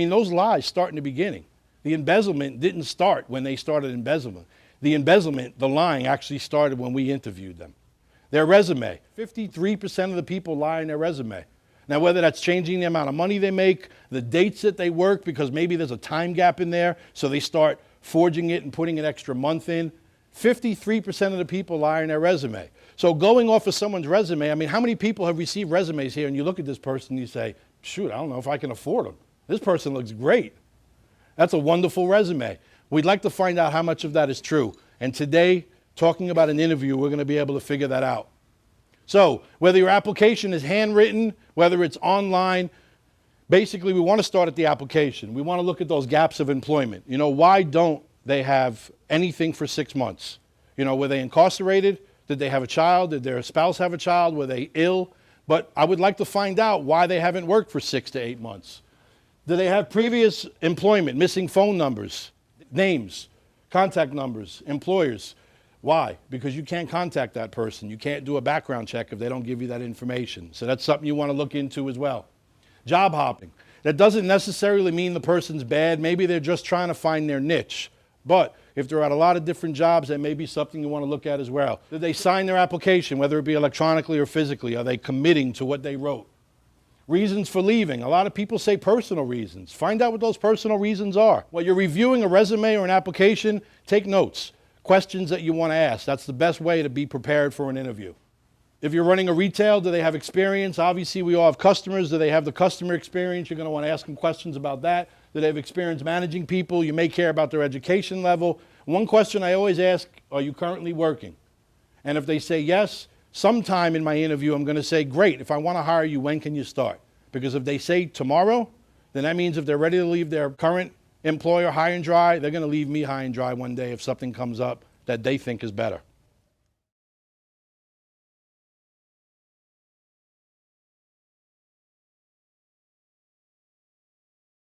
I mean, those lies start in the beginning. The embezzlement didn't start when they started embezzlement. The embezzlement, the lying, actually started when we interviewed them. Their resume, 53% of the people lie in their resume. Now, whether that's changing the amount of money they make, the dates that they work, because maybe there's a time gap in there, so they start forging it and putting an extra month in. 53% of the people lie in their resume. So going off of someone's resume, I mean, how many people have received resumes here and you look at this person and you say, shoot, I don't know if I can afford them. This person looks great. That's a wonderful resume. We'd like to find out how much of that is true. And today, talking about an interview, we're going to be able to figure that out. So whether your application is handwritten, whether it's online, basically we want to start at the application. We want to look at those gaps of employment. You know, why don't they have anything for 6 months? You know, were they incarcerated? Did they have a child? Did their spouse have a child? Were they ill? But I would like to find out why they haven't worked for 6 to 8 months. Do they have previous employment, missing phone numbers, names, contact numbers, employers? Why? Because you can't contact that person. You can't do a background check if they don't give you that information. So that's something you want to look into as well. Job hopping. That doesn't necessarily mean the person's bad. Maybe they're just trying to find their niche. But if they're at a lot of different jobs, that may be something you want to look at as well. Did they sign their application, whether it be electronically or physically? Are they committing to what they wrote? Reasons for leaving. A lot of people say personal reasons. Find out what those personal reasons are. While you're reviewing a resume or an application, take notes. Questions that you want to ask. That's the best way to be prepared for an interview. If you're running a retail, do they have experience? Obviously, we all have customers. Do they have the customer experience? You're going to want to ask them questions about that. Do they have experience managing people? You may care about their education level. One question I always ask, are you currently working? And if they say yes, sometime in my interview, I'm going to say, great, if I want to hire you, when can you start? Because if they say tomorrow, then that means if they're ready to leave their current employer high and dry, they're going to leave me high and dry one day if something comes up that they think is better.